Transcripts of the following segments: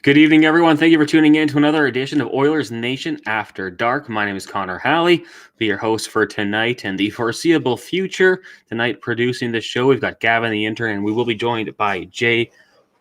Good evening, everyone. Thank you for tuning in to another edition of Oilersnation After Dark. My name is Connor Halley, be your host for tonight and the foreseeable future. Tonight, producing the show, we've got Gavin the Intern, and we will be joined by Jay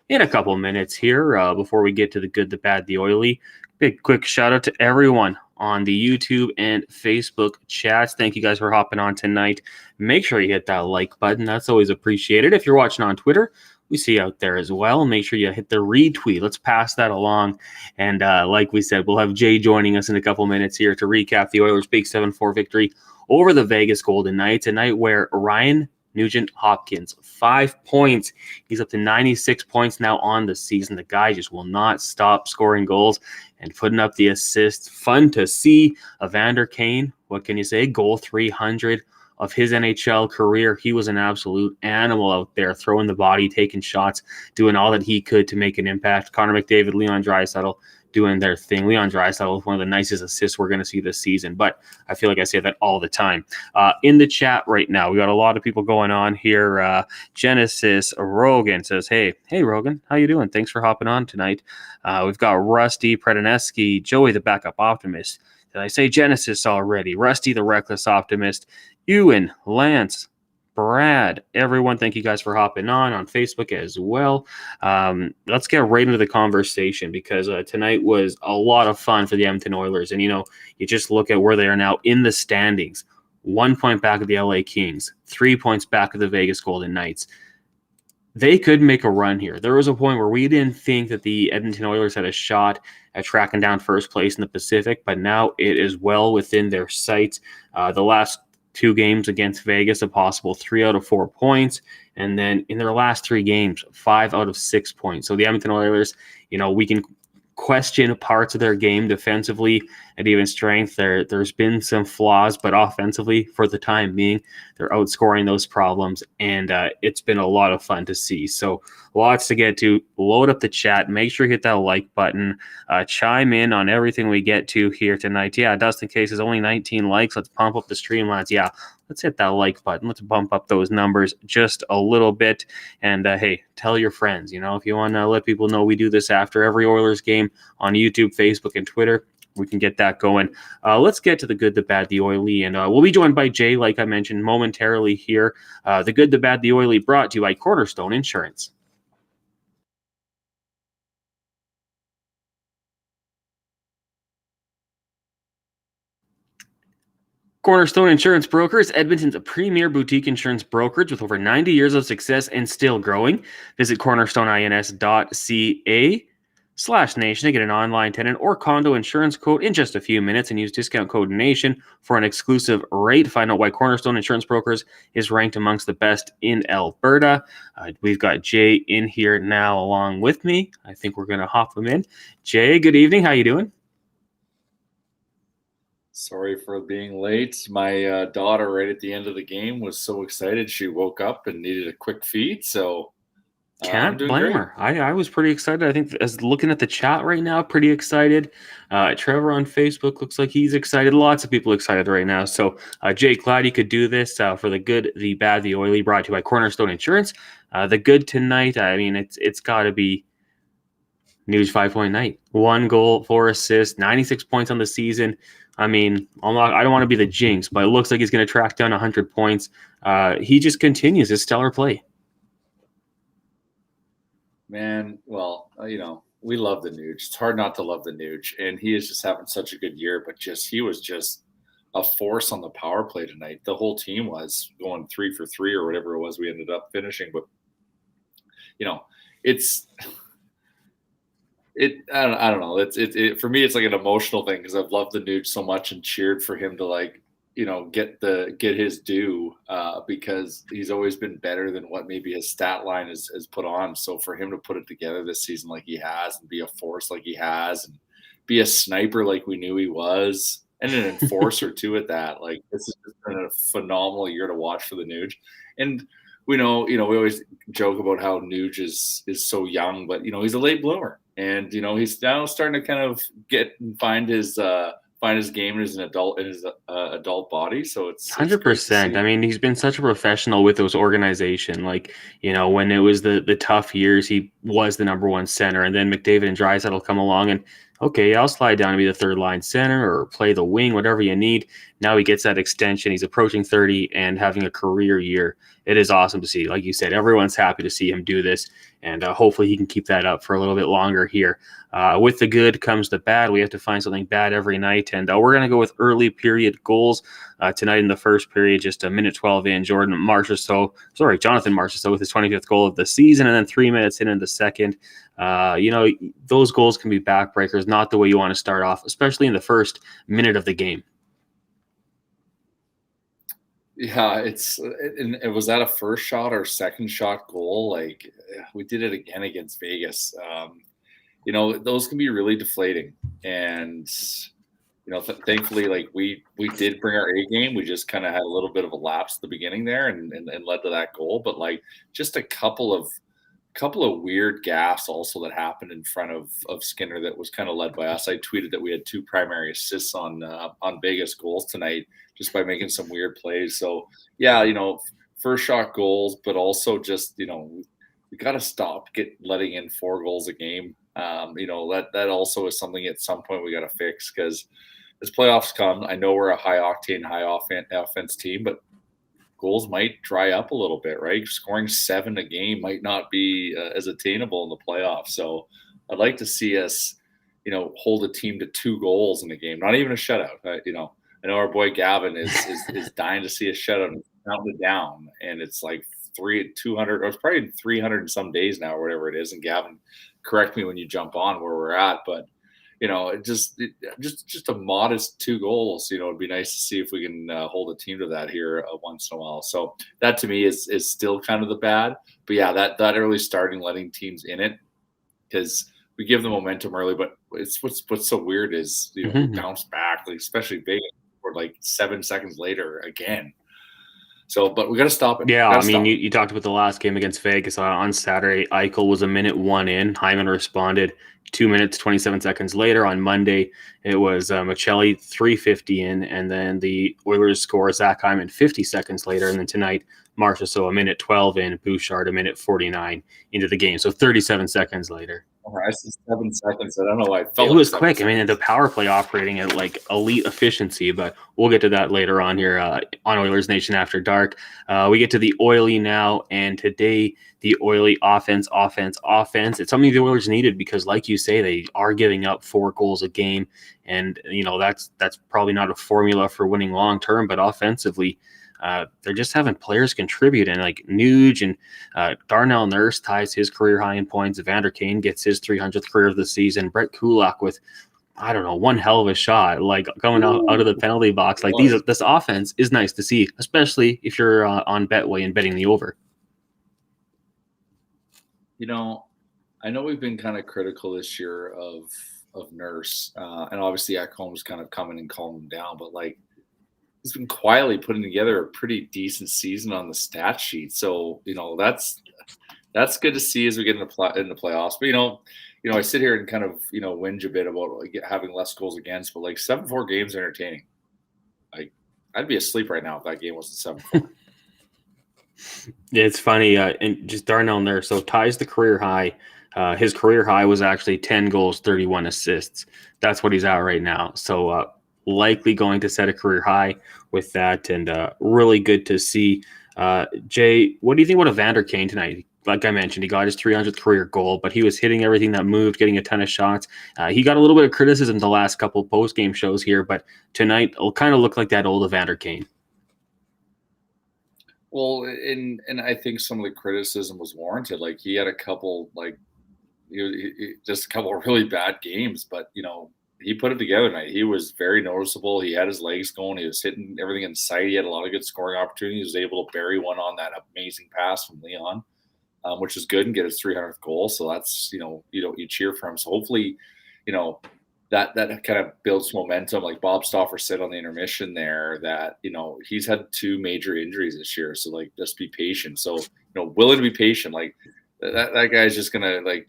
in a couple minutes here before we get to the good, the bad, the oily. Big quick shout out to everyone on the YouTube and Facebook chats. Thank you guys for hopping on tonight. Make sure you hit that like button. That's always appreciated. If you're watching on Twitter, we see you out there as well. Make sure you hit the retweet. Let's pass that along. And like we said, we'll have Jay joining us in a couple minutes here to recap the Oilers' big 7-4 victory over the Vegas Golden Knights, a night where Ryan Nugent-Hopkins, 5 points. He's up to 96 points now on the season. The guy just will not stop scoring goals and putting up the assists. Fun to see. Evander Kane, what can you say? Goal 300 of his NHL career. He was an absolute animal out there, throwing the body, taking shots, doing all that he could to make an impact. Connor McDavid, Leon Draisaitl doing their thing. Leon Draisaitl is one of the nicest assists we're going to see this season, but I feel like I say that all the time. In the chat right now, we got a lot of people going on here. Genesis Rogan says, hey Rogan, how you doing? Thanks for hopping on tonight. We've got Rusty Predineski, Joey the Backup Optimist. Did I say Genesis already? Rusty the Reckless Optimist, Ewan, Lance, Brad, everyone, thank you guys for hopping on Facebook as well. Let's get right into the conversation because tonight was a lot of fun for the Edmonton Oilers. And, you just look at where they are now in the standings. 1 point back of the LA Kings, 3 points back of the Vegas Golden Knights. They could make a run here. There was a point where we didn't think that the Edmonton Oilers had a shot at tracking down first place in the Pacific, but now it is well within their sights. The last 2 games against Vegas, a possible 3 out of 4 points. And then in their last 3 games, 5 out of 6 points. So the Edmonton Oilers, we can question parts of their game defensively and even strength. There's been some flaws, but offensively, for the time being, they're outscoring those problems, and it's been a lot of fun to see. So lots to get to. Load up the chat. Make sure you hit that like button. Chime in on everything we get to here tonight. Yeah, Dustin Case is only 19 likes. Let's pump up the stream, lads. Yeah, let's hit that like button. Let's bump up those numbers just a little bit. And, hey, tell your friends, if you want to let people know we do this after every Oilers game on YouTube, Facebook, and Twitter, we can get that going. Let's get to the good, the bad, the oily. And we'll be joined by Jay, like I mentioned, momentarily here. The good, the bad, the oily brought to you by Cornerstone Insurance. Cornerstone Insurance Broker is Edmonton's premier boutique insurance brokerage with over 90 years of success and still growing. Visit cornerstoneins.ca/nation to get an online tenant or condo insurance quote in just a few minutes and use discount code NATION for an exclusive rate. Find out why Cornerstone Insurance Brokers is ranked amongst the best in Alberta. We've got Jay in here now along with me. I think we're going to hop him in. Jay, good evening. How you doing? Sorry for being late. My daughter, right at the end of the game, was so excited. She woke up and needed a quick feed. So can't blame her. I was pretty excited. I think as looking at the chat right now, pretty excited. Trevor on Facebook looks like he's excited. Lots of people excited right now. So Jay, glad you could do this for the good, the bad, the oily, brought to you by Cornerstone Insurance. The good tonight, I mean, it's got to be Nuge 5-point night. 1 goal, 4 assists, 96 points on the season. I mean, I don't want to be the jinx, but it looks like he's going to track down 100 points. He just continues his stellar play. Man, well, we love the Nuge. It's hard not to love the Nuge, and he is just having such a good year. But he was just a force on the power play tonight. The whole team was going 3 for 3 or whatever it was we ended up finishing. But I don't know. It for me. It's like an emotional thing because I've loved the Nuge so much and cheered for him to get his due because he's always been better than what maybe his stat line has put on. So for him to put it together this season like he has and be a force like he has and be a sniper like we knew he was and an enforcer too at that, like this has been a phenomenal year to watch for the Nuge. And we know, we always joke about how Nuge is so young, but he's a late bloomer. And he's now starting to kind of find his find his game in his adult body. So it's 100%. I mean, he's been such a professional with those organization. Like, when it was the tough years, he was the number one center, and then McDavid and Draisaitl will come along and, okay, I'll slide down to be the third line center or play the wing, whatever you need. Now he gets that extension. He's approaching 30 and having a career year. It is awesome to see. Like you said, everyone's happy to see him do this, and hopefully he can keep that up for a little bit longer here. With the good comes the bad. We have to find something bad every night, and we're going to go with early period goals tonight in the first period. Just a minute 12 in, Jonathan Marchessault with his 25th goal of the season, and then 3 minutes in the second. Those goals can be backbreakers, not the way you want to start off, especially in the first minute of the game. Yeah, it was that a first shot or second shot goal? Like, we did it again against Vegas. Those can be really deflating. And, thankfully, like we did bring our A game. We just kind of had a little bit of a lapse at the beginning there and led to that goal. But like just a couple of weird gaffes also that happened in front of Skinner that was kind of led by us. I tweeted that we had 2 primary assists on Vegas goals tonight just by making some weird plays. So yeah, first shot goals, but also just, we got to stop letting in 4 goals a game. That also is something at some point we got to fix, because as playoffs come, I know we're a high octane, high offense team, but goals might dry up a little bit, right? Scoring 7 a game might not be as attainable in the playoffs. So I'd like to see us, hold a team to 2 goals in a game, not even a shutout. I know our boy Gavin is dying to see a shutout and counting it down, and it's like 200, or it's probably 300 and some days now, or whatever it is. And Gavin, correct me when you jump on where we're at, but just a modest 2 goals. It'd be nice to see if we can hold a team to that here once in a while. So that to me is still kind of the bad. But yeah, that early starting, letting teams in it, because we give them momentum early. But it's what's so weird is we bounce back, like especially Vegas, or like 7 seconds later again. So, but we got to stop it. Yeah, you talked about the last game against Vegas on Saturday. Eichel was a minute 1 in. Hyman responded 2 minutes, 27 seconds later. On Monday, it was Michelli 3:50 in, and then the Oilers score Zach Hyman 50 seconds later. And then tonight, Marchessault a minute 12 in, Bouchard a minute 49 into the game. So 37 seconds later. I said 7 seconds. I don't know why I felt it was quick. I mean, the power play operating at like elite efficiency, but we'll get to that later on here on Oilers Nation After Dark. We get to the Oily now, and today the Oily offense. It's something the Oilers needed because, like you say, they are giving up 4 goals a game, and that's probably not a formula for winning long term, but offensively, they're just having players contribute, and like Nuge and Darnell Nurse ties his career high in points. Evander Kane gets his 300th career of the season. Brett Kulak with, I don't know, one hell of a shot, like going out of the penalty box. Like this offense is nice to see, especially if you're on Betway and betting the over. I know we've been kind of critical this year of Nurse, and obviously Ekholm's kind of coming and calming him down, but like, he's been quietly putting together a pretty decent season on the stat sheet. So, that's good to see as we get in the playoffs. But, I sit here and kind of, whinge a bit about having less goals against, but like 7-4 games are entertaining. I'd be asleep right now if that game wasn't 7-4. It's funny. And just Darnell Nurse, so ties the career high. His career high was actually 10 goals, 31 assists. That's what he's at right now. So, likely going to set a career high with that, and really good to see. Jay, what do you think about Evander Kane tonight? Like I mentioned, he got his 300th career goal, but he was hitting everything that moved, getting a ton of shots. He got a little bit of criticism the last couple of post-game shows here, but tonight will kind of look like that old Evander Kane. Well, and I think some of the criticism was warranted. Like, he had a couple, just a couple of really bad games, but, he put it together tonight. He was very noticeable. He had his legs going. He was hitting everything in sight. He had a lot of good scoring opportunities. He was able to bury one on that amazing pass from Leon, which is good, and get his 300th goal. So that's, you cheer for him. So hopefully, that kind of builds momentum. Like Bob Stauffer said on the intermission there, that, he's had 2 major injuries this year. So just be patient. So, willing to be patient. Like that guy's just going to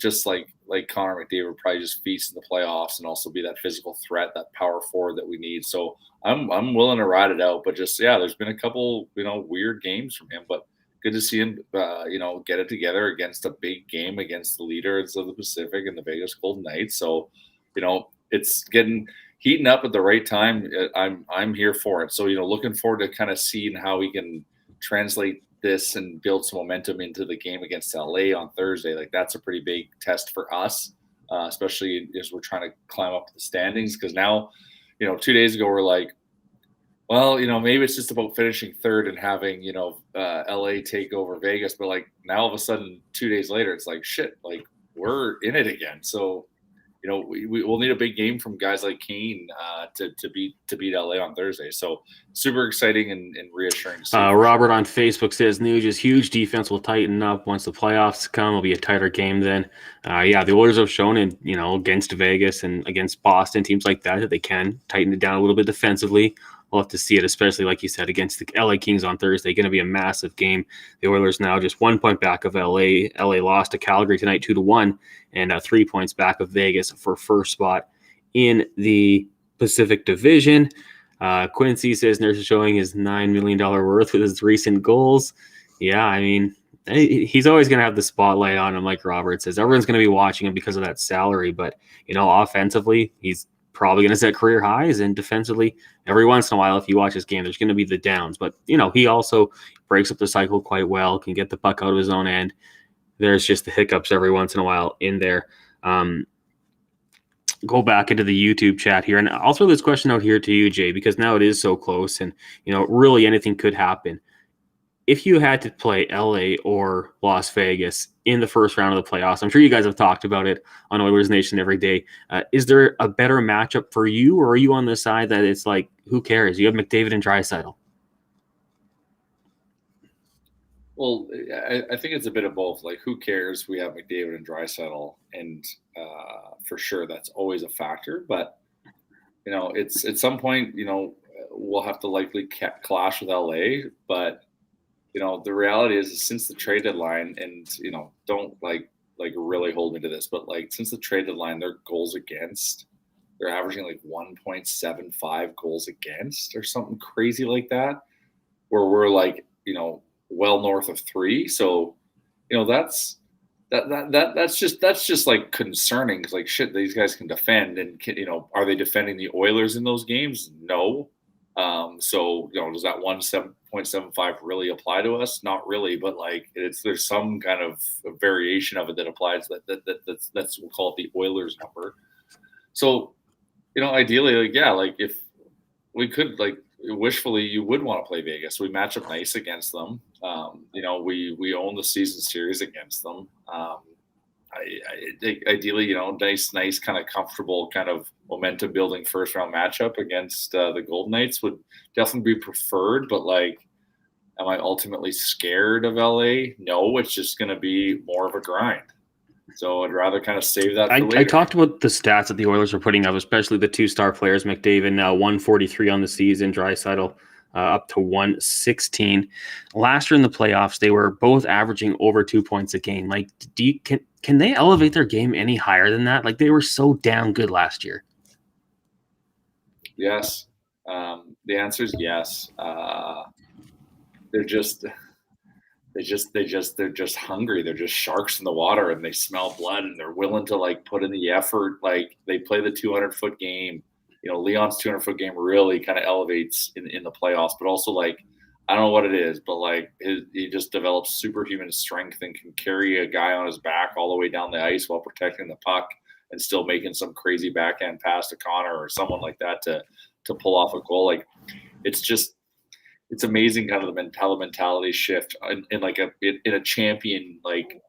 like Connor McDavid would probably just feast in the playoffs and also be that physical threat, that power forward that we need. So I'm willing to ride it out, but just, there's been a couple, weird games from him, but good to see him, get it together against a big game against the leaders of the Pacific and the Vegas Golden Knights. So, it's heating up at the right time. I'm here for it. So, looking forward to kind of seeing how we can translate this and build some momentum into the game against LA on Thursday. Like, that's a pretty big test for us, especially as we're trying to climb up the standings. Because now, 2 days ago, we're like, well, maybe it's just about finishing third and having, LA take over Vegas. But like now all of a sudden, 2 days later, it's like, shit, like we're in it again. So, we'll need a big game from guys like Kane to beat LA on Thursday. So super exciting and reassuring to see. Robert on Facebook says Nugent's huge defense will tighten up once the playoffs come. It'll be a tighter game then. The Oilers have shown against Vegas and against Boston, teams like that they can tighten it down a little bit defensively. We'll have to see it, especially like you said, against the LA Kings on Thursday. Going to be a massive game. The Oilers now just 1 point back of LA. LA lost to Calgary tonight 2-1, and 3 points back of Vegas for first spot in the Pacific Division. Quincy says Nurse is showing his $9 million worth with his recent goals. Yeah, I mean, he's always going to have the spotlight on him, like Robert says. Everyone's going to be watching him because of that salary, but, offensively, he's probably going to set career highs, and defensively, every once in a while, if you watch his game, there's going to be the downs. But, he also breaks up the cycle quite well, can get the puck out of his own end. There's just the hiccups every once in a while in there. Go back into the YouTube chat here, and I'll throw this question out here to you, Jay, because now it is so close, and, really anything could happen. If you had to play LA or Las Vegas in the first round of the playoffs, I'm sure you guys have talked about it on Oilers Nation every day. Is there a better matchup for you, or are you on the side that it's like, who cares? You have McDavid and Draisaitl. Well, I think it's a bit of both. Like, who cares? We have McDavid and Draisaitl, and for sure that's always a factor. But it's at some point, we'll have to likely clash with LA, but. The reality is since the trade deadline, and, don't like really hold me to this, but like since the trade deadline, their goals against, they're averaging like 1.75 goals against or something crazy like that, where we're like, well north of 3. So, that's just like concerning. Cause like, shit, these guys can defend, and are they defending the Oilers in those games? No. So, does that 1.75 really apply to us? Not really, but like there's some kind of variation of it that applies. That's we'll call it the Oilers number. So, ideally, if we could, wishfully, you would want to play Vegas. We match up nice against them. We own the season series against them. Ideally, nice kind of comfortable kind of momentum building first round matchup against the Golden Knights would definitely be preferred. But am I ultimately scared of LA? No, it's just going to be more of a grind. So I'd rather kind of save that for later. I talked about the stats that the Oilers are putting up, especially the 2-star players. McDavid now 143 on the season. Draisaitl up to 116. Last year in the playoffs, they were both averaging over 2 points a game. Like, can they elevate their game any higher than that? Like, they were so damn good last year. Yes. The answer is yes. They're just hungry. They're just sharks in the water, and they smell blood, and they're willing to put in the effort. Like, they play the 200-foot game. Leon's 200-foot game really kind of elevates in the playoffs, but also I don't know what it is, but he just develops superhuman strength and can carry a guy on his back all the way down the ice while protecting the puck and still making some crazy backhand pass to Connor or someone like that to pull off a goal. It's amazing kind of the mentality shift in a champion, like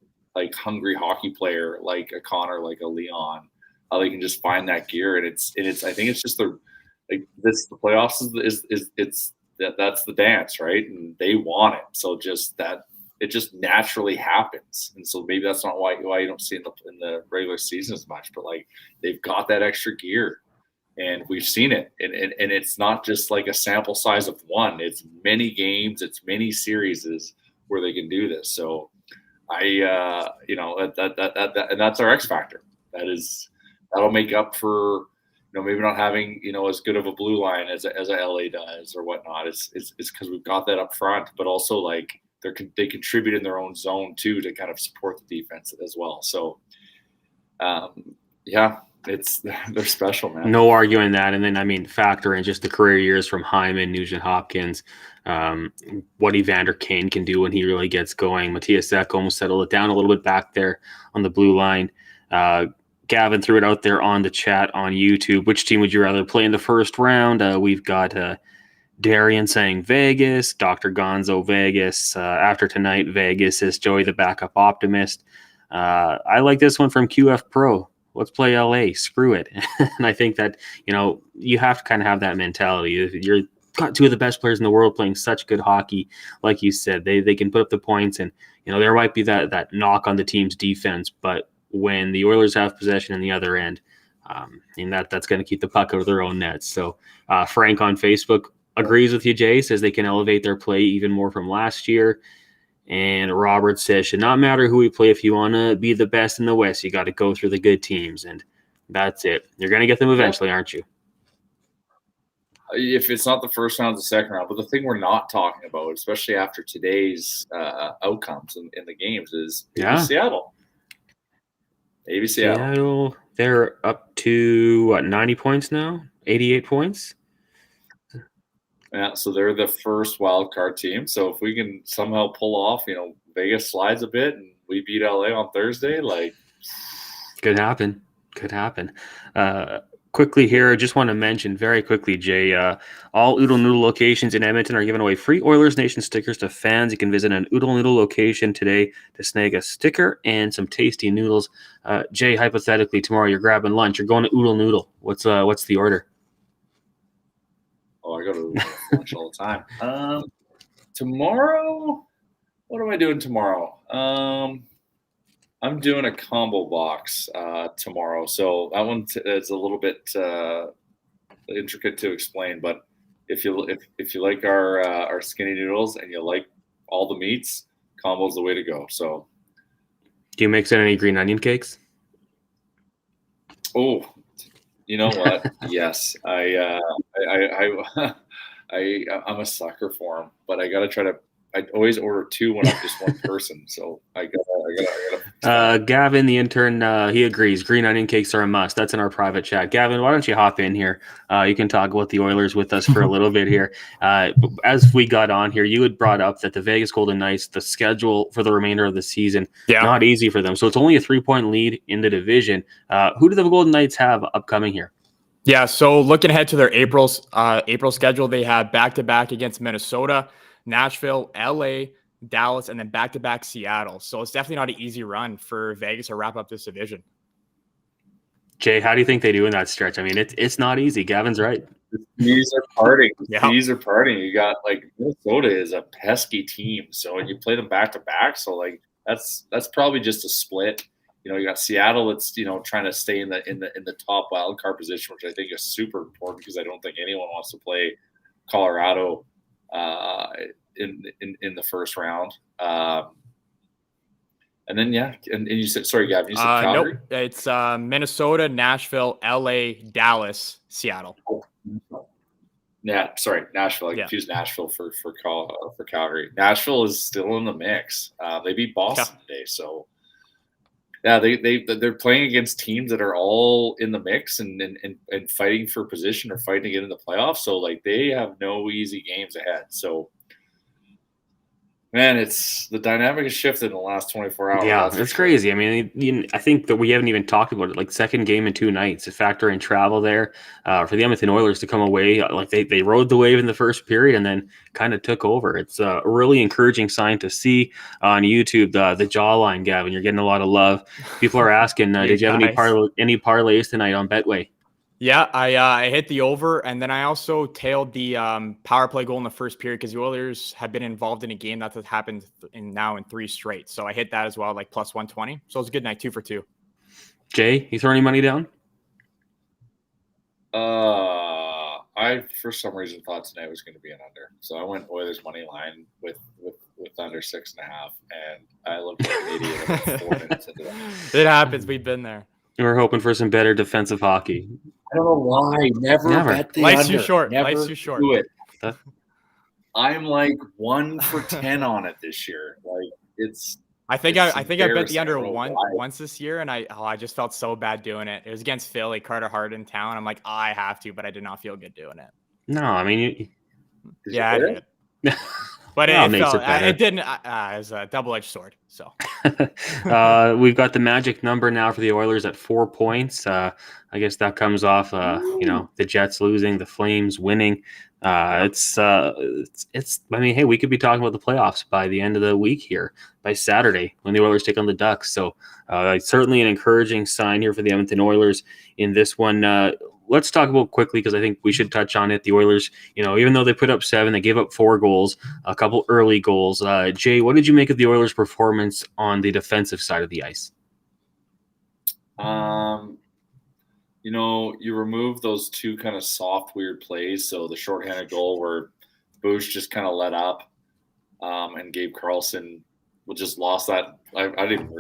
hungry hockey player, like a Connor, like a Leon, how they can just find that gear. And it's I think it's just the playoffs that's the dance, right? And they want it. So it just naturally happens. And so maybe that's not why you don't see it in the regular season as much, but they've got that extra gear. And we've seen it, and it's not just like a sample size of one. It's many games, it's many series where they can do this. So and that's our X factor. that'll make up for maybe not having as good of a blue line as a LA does or whatnot. It's because we've got that up front, but also like they contribute in their own zone too to kind of support the defense as well. So they're special, man. No arguing that. And then, factor in just the career years from Hyman, Nugent-Hopkins, what Evander Kane can do when he really gets going. Matthias Ek almost settled it down a little bit back there on the blue line. Gavin threw it out there on the chat on YouTube. Which team would you rather play in the first round? We've got Darian saying Vegas, Dr. Gonzo Vegas. After tonight, Vegas is Joey the backup optimist. I like this one from QF Pro. Let's play LA. Screw it. And I think that, you have to kind of have that mentality. You're got two of the best players in the world playing such good hockey. Like you said, they can put up the points, and, there might be that knock on the team's defense, but when the Oilers have possession in the other end, that's going to keep the puck out of their own nets. So Frank on Facebook agrees with you, Jay, says they can elevate their play even more from last year. And Robert says, should not matter who we play. If you want to be the best in the West, you got to go through the good teams. And that's it. You're going to get them eventually, aren't you? If it's not the first round, it's the second round. But the thing we're not talking about, especially after today's outcomes in the games, is Seattle. Maybe Seattle. They're up to 90 points now, 88 points. Yeah, so they're the first wild card team. So if we can somehow pull off, Vegas slides a bit and we beat LA on Thursday, could happen. Quickly here, I just want to mention very quickly, Jay, all Oodle Noodle locations in Edmonton are giving away free Oilers Nation stickers to fans. You can visit an Oodle Noodle location today to snag a sticker and some tasty noodles. Jay, hypothetically, tomorrow you're grabbing lunch. You're going to Oodle Noodle. What's the order? Oh, I go to lunch all the time. Tomorrow, what am I doing tomorrow? I'm doing a combo box tomorrow, so that one is a little bit intricate to explain. But if you like our skinny noodles and you like all the meats, combo's the way to go. So, do you mix in any green onion cakes? Oh, you know what? Yes, I'm a sucker for them, but I gotta try to. I always order two when I'm just one person, so I gotta. Gavin the intern, he agrees. Green onion cakes are a must. That's in our private chat. Gavin, why don't you hop in here? You can talk about the Oilers with us for a little bit here. As we got on here, you had brought up that the Vegas Golden Knights, the schedule for the remainder of the season, not easy for them. So it's only a 3-point lead in the division. Who do the Golden Knights have upcoming here? Yeah, so looking ahead to their April schedule, they have back-to-back against Minnesota, Nashville, LA, Dallas, and then back-to-back Seattle. So it's definitely not an easy run for Vegas to wrap up this division. Jay, how do you think they do in that stretch? I mean, it's not easy. Gavin's right. These are parting. Yeah. These are parting. You got Minnesota is a pesky team. So when you play them back-to-back, so that's probably just a split. You got Seattle that's trying to stay in the top wild card position, which I think is super important because I don't think anyone wants to play Colorado in the first round. And then and you said, sorry, Gavin, you said Calgary? Nope, it's Minnesota, Nashville, LA, Dallas, Seattle. Yeah, sorry, Nashville. I confused Nashville for Calgary. Nashville is still in the mix. They beat Boston today, so. Yeah, they're playing against teams that are all in the mix and fighting for position or fighting to get in the playoffs. So they have no easy games ahead. So, man, it's the dynamic has shifted in the last 24 hours. Yeah, it's crazy. I mean, I think that we haven't even talked about it. Second game in 2 nights, a factor in travel there for the Edmonton Oilers to come away. They rode the wave in the first period and then kind of took over. It's a really encouraging sign to see on YouTube. The jawline, Gavin, you're getting a lot of love. People are asking, did you have any parlays tonight on Betway? Yeah, I hit the over, and then I also tailed the power play goal in the first period because the Oilers have been involved in a game that has happened in 3 straight. So I hit that as well, plus 120. So it was a good night, 2 for 2. Jay, you throw any money down? I for some reason thought tonight was going to be an under, so I went Oilers money line with under 6.5, and I looked like an idiot about 4 minutes into that. It happens. We've been there. We're hoping for some better defensive hockey. I don't know why. Never bet the Life's under. too short. Never Life's too short. do it. I'm like 1 for 10 on it this year. Like I think I bet the under once this year, and I just felt so bad doing it. It was against Philly, Carter Hart in town. I'm like, I have to, but I did not feel good doing it. No, I mean, I did. But it didn't. It was a double-edged sword. So we've got the magic number now for the Oilers at 4 points. I guess that comes off, the Jets losing, the Flames winning. It's. I mean, hey, we could be talking about the playoffs by the end of the week here, by Saturday when the Oilers take on the Ducks. So certainly an encouraging sign here for the Edmonton Oilers in this one. Let's talk about quickly, because I think we should touch on it. The Oilers, even though they put up 7, they gave up 4 goals, a couple early goals. Jay, what did you make of the Oilers' performance on the defensive side of the ice? You remove those 2 kind of soft, weird plays. So the shorthanded goal where Bush just kind of let up, and Gabe Carlson just lost that. I didn't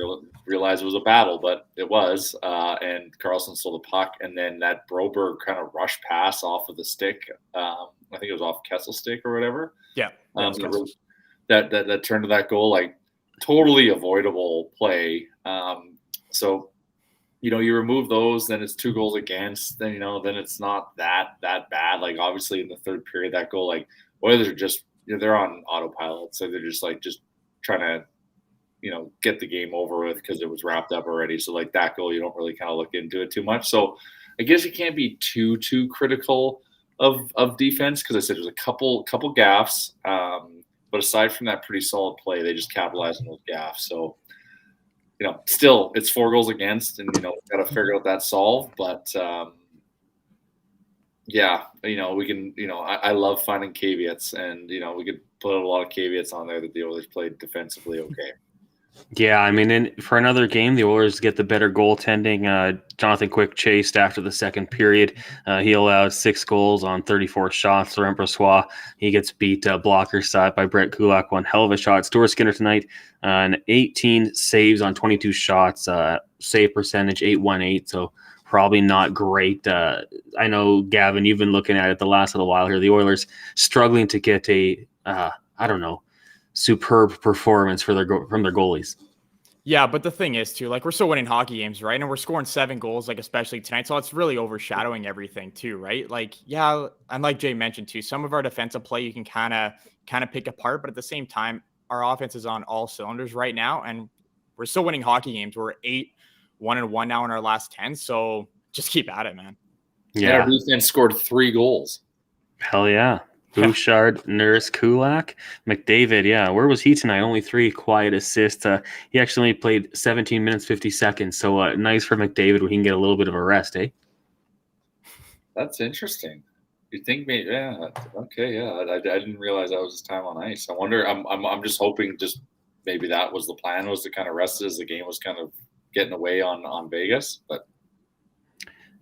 realize it was a battle, but it was. And Carlson stole the puck, and then that Broberg kind of rush pass off of the stick. I think it was off Kessel's stick or whatever. Yeah. That turned to that goal, like totally avoidable play. So you remove those, then it's 2 goals against. Then then it's not that bad. Like obviously in the third period, that goal, like Oilers are just they're on autopilot, so they're just trying to get the game over with because it was wrapped up already. So like that goal, you don't really kind of look into it too much. So I guess you can't be too critical of defense, because I said there's a couple gaffes, but aside from that pretty solid play, they just capitalized on those gaffes. So still it's 4 goals against, and got to figure out that solve. But we can. I love finding caveats, and we could put a lot of caveats on there that the Oilers played defensively okay. Yeah, I mean, for another game, the Oilers get the better goaltending. Jonathan Quick chased after the second period. He allowed 6 goals on 34 shots. Laurent Brossoit, he gets beat blocker side by Brett Kulak. One hell of a shot. Stuart Skinner tonight, 18 saves on 22 shots. Save percentage, 818. So probably not great. I know, Gavin, you've been looking at it the last little while here. The Oilers struggling to get superb performance from their goalies. Yeah, but the thing is too, like, we're still winning hockey games, right? And we're scoring 7 goals, like especially tonight. So it's really overshadowing everything too, right? Like, yeah, and like Jay mentioned too, some of our defensive play you can kind of pick apart, but at the same time, our offense is on all cylinders right now, and we're still winning hockey games. We're 8-1-1 now in our last 10. So just keep at it, man. Yeah, our defense scored 3 goals. Hell yeah. Bouchard, Nurse, Kulak, McDavid. Yeah, where was he tonight? Only 3 quiet assists. He actually played 17 minutes, 50 seconds. So nice for McDavid when he can get a little bit of a rest, eh? That's interesting. You think maybe? Yeah. Okay. Yeah. I didn't realize that was his time on ice. I wonder. I'm just hoping just maybe that was the plan, was to kind of rest it as the game was kind of getting away on Vegas, but.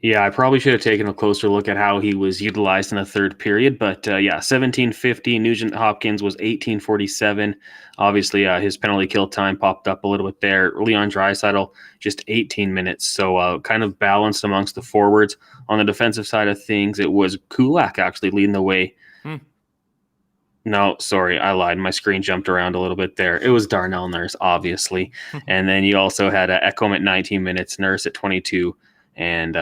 Yeah, I probably should have taken a closer look at how he was utilized in the third period. But 17:50. Nugent-Hopkins was 18:47. Obviously, his penalty kill time popped up a little bit there. Leon Draisaitl, just 18 minutes. So kind of balanced amongst the forwards. On the defensive side of things, it was Kulak actually leading the way. No, sorry, I lied. My screen jumped around a little bit there. It was Darnell Nurse, obviously. And then you also had Ekholm at 19 minutes, Nurse at 22. And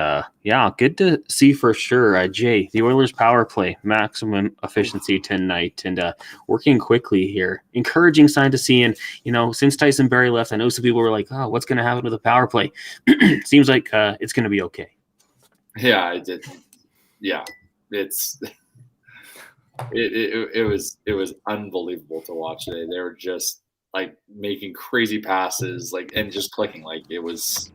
good to see for sure. Jay, the Oilers power play, maximum efficiency tonight, and working quickly here. Encouraging sign to see. And, since Tyson Barrie left, I know some people were like, oh, what's going to happen with the power play? Seems like it's going to be okay. Yeah, I did. Yeah, it was unbelievable to watch today. They were just like making crazy passes, and just clicking. It was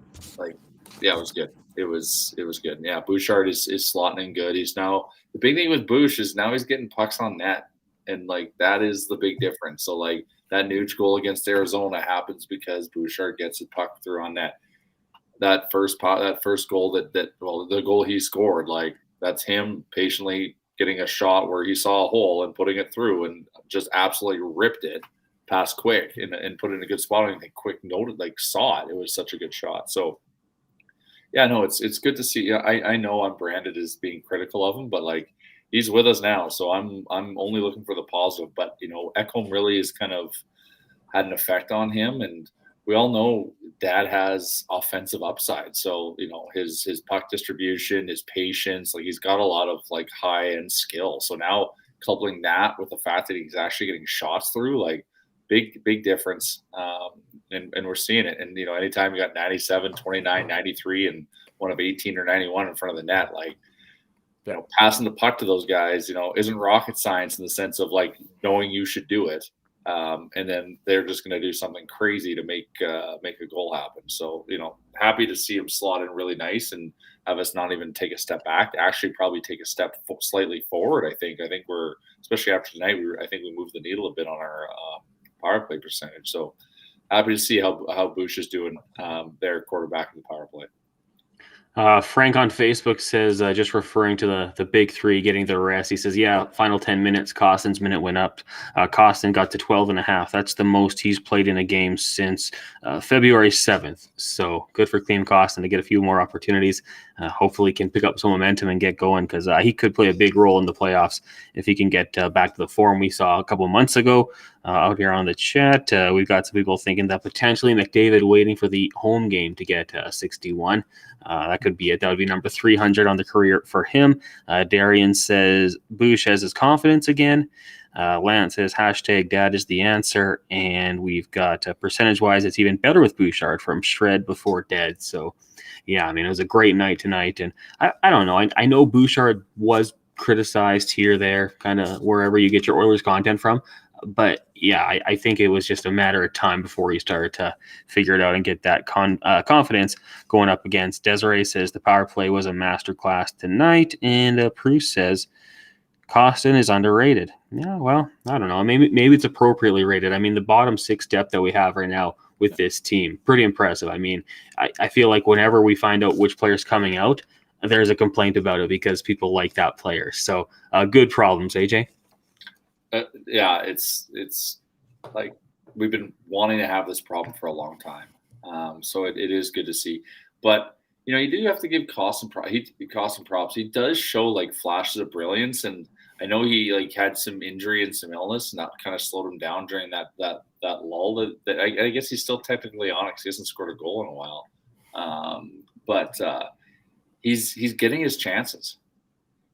it was good. It was good. Yeah, Bouchard is slotting in good. He's now, the big thing with Bouch is now he's getting pucks on net, and that is the big difference. So that Nuge goal against Arizona happens because Bouchard gets a puck through on net. That first goal the goal he scored, that's him patiently getting a shot where he saw a hole and putting it through, and just absolutely ripped it past Quick and put it in a good spot. And Quick noted, saw it. It was such a good shot. So Yeah, no, it's good to see. Yeah, I know I'm branded as being critical of him, but like he's with us now, so I'm only looking for the positive. But Ekholm really has kind of had an effect on him, and we all know Dad has offensive upside. So his puck distribution, his patience, like he's got a lot of like high end skill. So now coupling that with the fact that he's actually getting shots through, like big difference. And we're seeing it. And anytime you got 97, 29, 93, and one of 18 or 91 in front of the net, like passing the puck to those guys, isn't rocket science in the sense of like knowing you should do it. And then they're just going to do something crazy to make a goal happen. So, happy to see him slot in really nice and have us not even take a step back, actually probably take a step slightly forward. I think we're, especially after tonight, I think we moved the needle a bit on our power play percentage. So happy to see how Bush is doing, their quarterback in the power play. Frank on Facebook says, just referring to the big three getting the rest, he says, yeah, final 10 minutes, Costin's minute went up. Costin got to 12.5. That's the most he's played in a game since February 7th. So good for Clem Costin to get a few more opportunities. Hopefully he can pick up some momentum and get going, because he could play a big role in the playoffs if he can get back to the form we saw a couple months ago. Out here on the chat, we've got some people thinking that potentially McDavid waiting for the home game to get 61. That could be it. That would be number 300 on the career for him. Darian says Bush has his confidence again. Lance says hashtag dad is the answer. And we've got percentage-wise, it's even better with Bouchard from shred before dead. So, yeah, I mean, it was a great night tonight. And I don't know. I know Bouchard was criticized here, there, kind of wherever you get your Oilers content from. But yeah, I think it was just a matter of time before he started to figure it out and get that confidence going up against. Desiree says the power play was a masterclass tonight, and Bruce says Costin is underrated. Yeah, well, I don't know. Maybe it's appropriately rated. I mean, the bottom six depth that we have right now with this team, pretty impressive. I mean, I feel like whenever we find out which player's coming out, there's a complaint about it because people like that player. So good problems, AJ. Yeah, it's like we've been wanting to have this problem for a long time. So it is good to see. But, you do have to give Costin props. He does show like flashes of brilliance. And I know he like had some injury and some illness, and that kind of slowed him down during that lull. That I guess he's still technically on it because he hasn't scored a goal in a while. But he's getting his chances,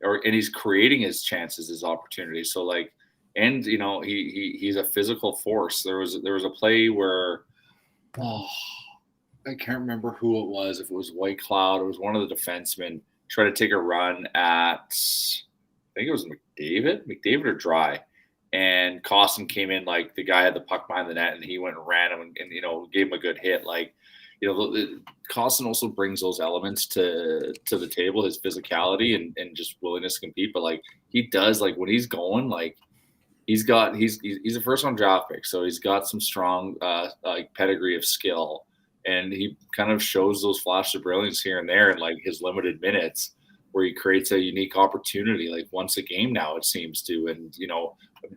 and he's creating his chances, his opportunities. So like. And he's a physical force. There was a play where, I can't remember who it was. If it was White Cloud, it was one of the defensemen trying to take a run at, I think it was McDavid or Dry, and Costin came in like the guy had the puck behind the net, and he went and ran him and gave him a good hit. Like Costin also brings those elements to the table, his physicality and just willingness to compete. But like he does, like when he's going, like. He's a first-round draft pick, so he's got some strong like pedigree of skill, and he kind of shows those flashes of brilliance here and there in like his limited minutes, where he creates a unique opportunity like once a game now it seems to, and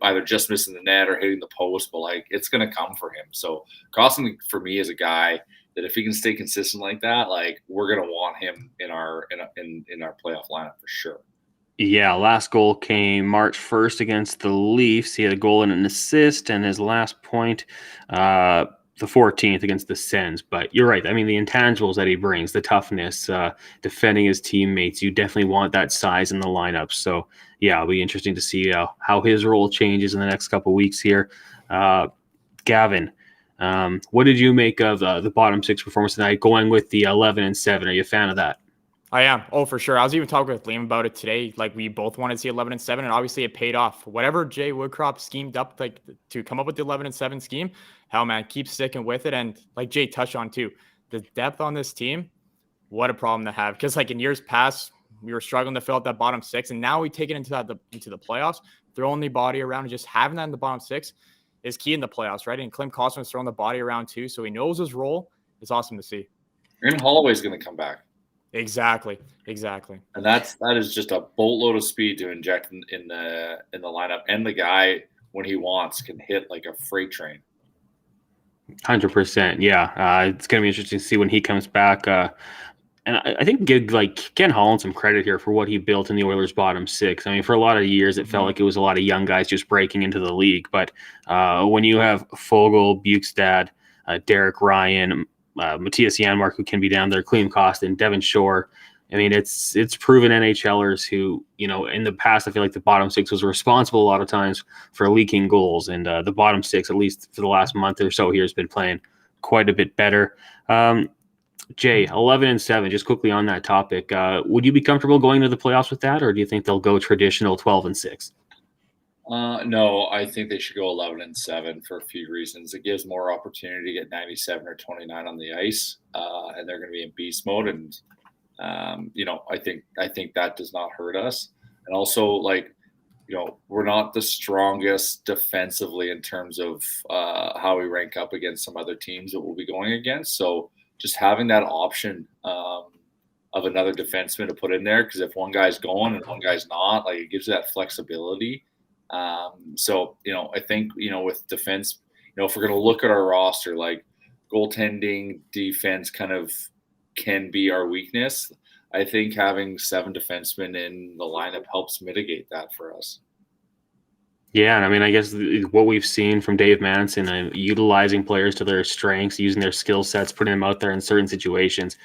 either just missing the net or hitting the post, but like it's gonna come for him. So Costin for me is a guy that if he can stay consistent like that, like we're gonna want him in our playoff lineup for sure. Yeah, last goal came March 1st against the Leafs. He had a goal and an assist, and his last point, the 14th against the Sens. But you're right. I mean, the intangibles that he brings, the toughness, defending his teammates, you definitely want that size in the lineup. So, yeah, it'll be interesting to see how his role changes in the next couple of weeks here. Gavin, what did you make of the bottom six performance tonight, going with the 11-7? Are you a fan of that? I am. Oh, for sure. I was even talking with Liam about it today. Like we both wanted to see 11-7, and obviously it paid off. Whatever Jay Woodcroft schemed up like to come up with the 11-7 scheme, hell man, keep sticking with it. And like Jay touched on too, the depth on this team, what a problem to have. Because like in years past, we were struggling to fill out that bottom six, and now we take it into the playoffs, throwing the body around and just having that in the bottom six is key in the playoffs, right? And Clem Costin was throwing the body around too, so he knows his role. It's awesome to see. And Holloway's going to come back. Exactly. And that is just a boatload of speed to inject in the lineup. And the guy, when he wants, can hit like a freight train. 100%. Yeah. It's going to be interesting to see when he comes back. I think give like Ken Holland some credit here for what he built in the Oilers' bottom six. I mean, for a lot of years, it felt like it was a lot of young guys just breaking into the league. But when you have Fogle, Bukestad, Derek Ryan, Matthias Janmark, who can be down there, Clem Costin, Devin Shore, I mean, it's proven NHLers who, in the past, I feel like the bottom six was responsible a lot of times for leaking goals. And the bottom six, at least for the last month or so here, has been playing quite a bit better. Jay, 11-7, just quickly on that topic. Would you be comfortable going to the playoffs with that, or do you think they'll go traditional 12-6? No, I think they should go 11-7 for a few reasons. It gives more opportunity to get 97 or 29 on the ice, and they're going to be in beast mode. And I think that does not hurt us. And also, we're not the strongest defensively in terms of how we rank up against some other teams that we'll be going against. So just having that option of another defenseman to put in there, because if one guy's going and one guy's not, it gives you that flexibility. So I think with defense, if we're going to look at our roster, goaltending, defense kind of can be our weakness. I think having 7 defensemen in the lineup helps mitigate that for us. Yeah, and I mean, I guess what we've seen from Dave Manson, utilizing players to their strengths, using their skill sets, putting them out there in certain situations,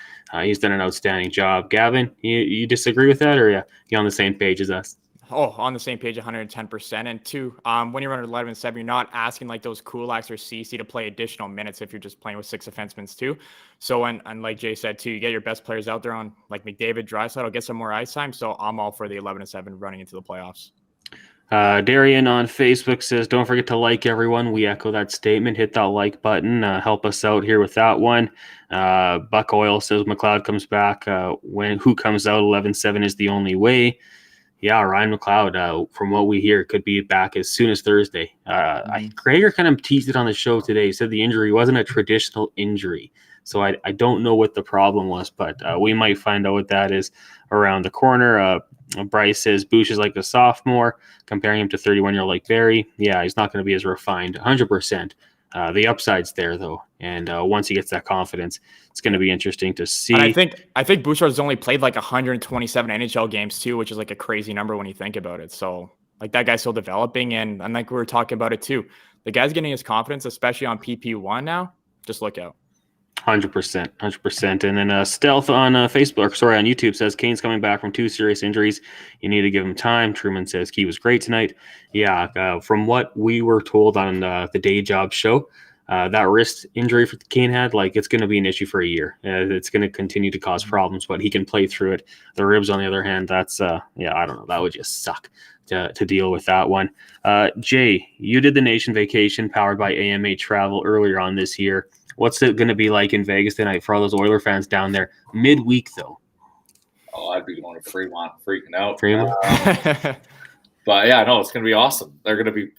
he's done an outstanding job. Gavin, you disagree with that, or you on the same page as us? Oh, on the same page, 110%. And 2, when you run 11-7, you're not asking those Kulaks or CC to play additional minutes if you're just playing with 6 defensemen too. So, and like Jay said too, you get your best players out there on McDavid, Draisaitl, get some more ice time. So I'm all for the 11-7 running into the playoffs. Darian on Facebook says, don't forget to like everyone. We echo that statement. Hit that like button. Help us out here with that one. Buck Oil says McLeod comes back. Who comes out 11-7 is the only way. Yeah, Ryan McLeod, from what we hear, could be back as soon as Thursday. Gregor kind of teased it on the show today. He said the injury wasn't a traditional injury. So I don't know what the problem was, but we might find out what that is around the corner. Bryce says Bush is like a sophomore, comparing him to 31-year-old like Barry. Yeah, he's not going to be as refined, 100%. The upside's there, though. And once he gets that confidence, it's going to be interesting to see. And I think Bouchard has only played 127 NHL games, too, which is a crazy number when you think about it. So, that guy's still developing. And we were talking about it, too. The guy's getting his confidence, especially on PP1 now. Just look out. 100%. And then Stealth on Facebook, on YouTube says Kane's coming back from 2 serious injuries. You need to give him time. Truman says Key was great tonight. Yeah, from what we were told on the Day Job show, that wrist injury Kane had, it's going to be an issue for a year. It's going to continue to cause problems, but he can play through it. The ribs, on the other hand, that's I don't know. That would just suck to deal with that one. Jay, you did the Nation Vacation powered by AMA Travel earlier on this year. What's it going to be like in Vegas tonight for all those Oiler fans down there? Midweek, though. Oh, I'd be going to Fremont, freaking out. But yeah, no, it's going to be awesome. They're going to be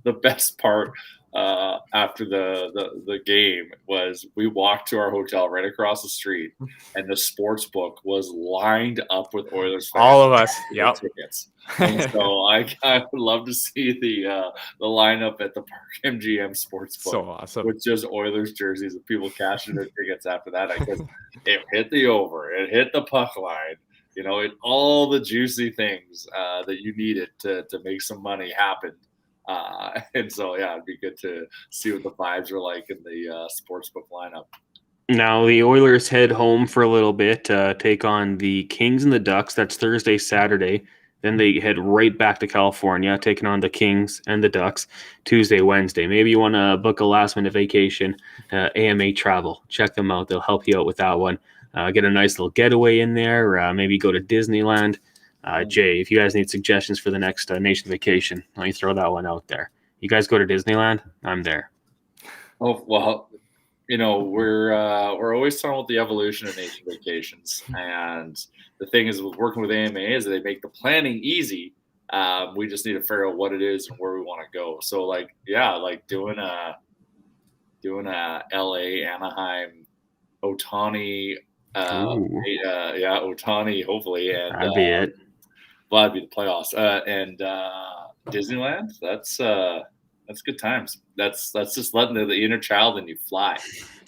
the best part after the game was we walked to our hotel right across the street, and the sports book was lined up with Oilers fans. All of us, yep. Tickets. And so I would love to see the lineup at the Park MGM Sportsbook. So awesome. With just Oilers jerseys and people cashing their tickets after that. Because it hit the over, it hit the puck line, all the juicy things that you needed to make some money happen. And so, yeah, it'd be good to see what the vibes are like in the sportsbook lineup. Now, the Oilers head home for a little bit, take on the Kings and the Ducks. That's Thursday, Saturday. Then they head right back to California, taking on the Kings and the Ducks Tuesday, Wednesday. Maybe you want to book a last-minute vacation, AMA Travel. Check them out. They'll help you out with that one. Get a nice little getaway in there, or maybe go to Disneyland. Jay, if you guys need suggestions for the next Nation Vacation, let me throw that one out there. You guys go to Disneyland? I'm there. Oh, well, we're always talking about the evolution of Nation Vacations. And the thing is with working with AMA is they make the planning easy. We just need to figure out what it is and where we want to go. So doing a LA, Anaheim, Ohtani, Ohtani, hopefully. And that'd be it. Well, that'd be the playoffs. And Disneyland, that's That's good times. That's just letting the inner child in you fly.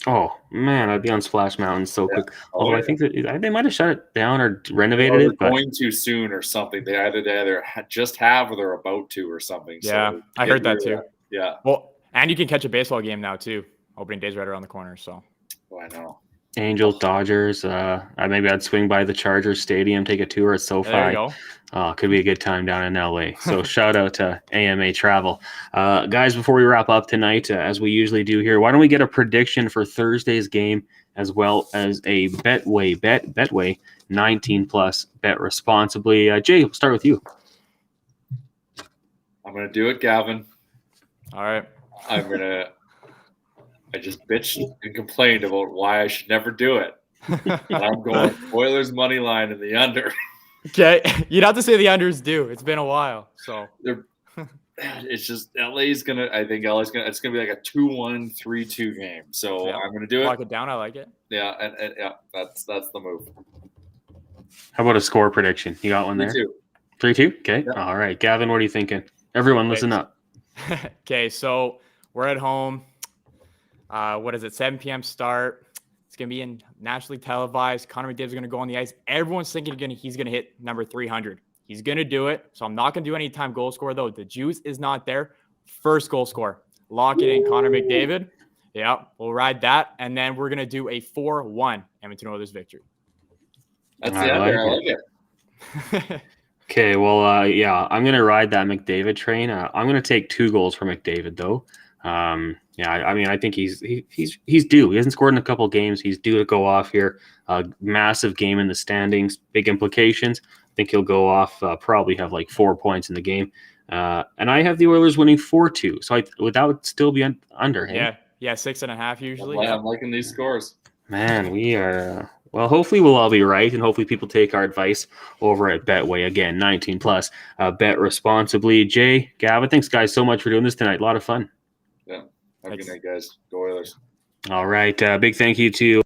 Oh man, I'd be on Splash Mountain so quick. Although Oh, I think that they might have shut it down or renovated they're it, but going too soon or something. They either just have or they're about to or something. Yeah, so I heard that too. Yeah. Well, and you can catch a baseball game now too. Opening day's right around the corner. So. Oh, I know. Angels, Dodgers. Maybe I'd swing by the Chargers Stadium, take a tour at SoFi. There you go. Could be a good time down in LA. So shout out to AMA Travel. Guys, before we wrap up tonight, as we usually do here, why don't we get a prediction for Thursday's game as well as a Betway 19 plus bet responsibly. Jay, we'll start with you. I'm going to do it, Gavin. All right. I just bitched and complained about why I should never do it. And I'm going Oilers money line in the under. Okay. You'd have to say the unders do. It's been a while. So it's just LA's gonna. I think LA's gonna. It's gonna be like a 2-1, 3-2 game. So yeah. I'm gonna do it. Lock it down. I like it. Yeah, and yeah, that's the move. How about a score prediction? You got one there? 3-2. Okay. Yeah. All right, Gavin. What are you thinking? Everyone, listen up. Okay, so we're at home. What is it? 7 p.m. start. It's going to be in nationally televised. Connor McDavid's going to go on the ice. Everyone's thinking he's going to hit number 300. He's going to do it. So I'm not going to do any time goal score, though. The juice is not there. First goal score. Lock it in, Connor McDavid. Yeah, we'll ride that. And then we're going to do a 4-1 Edmonton Oilers victory. That's the under. I like it. Okay, well, yeah, I'm going to ride that McDavid train. I'm going to take 2 goals for McDavid, though. Yeah, I mean, I think he's due. He hasn't scored in a couple games. He's due to go off here. Massive game in the standings, big implications. I think he'll go off, probably have like 4 points in the game. And I have the Oilers winning 4-2. So that would still be under him. Yeah, 6.5 usually. I'm liking these scores. Man, we are. Well, hopefully we'll all be right, and hopefully people take our advice over at Betway. Again, 19 plus. Bet responsibly. Jay, Gavin, thanks guys so much for doing this tonight. A lot of fun. Yeah. Have a good night, guys. Go Oilers. All right. Big thank you to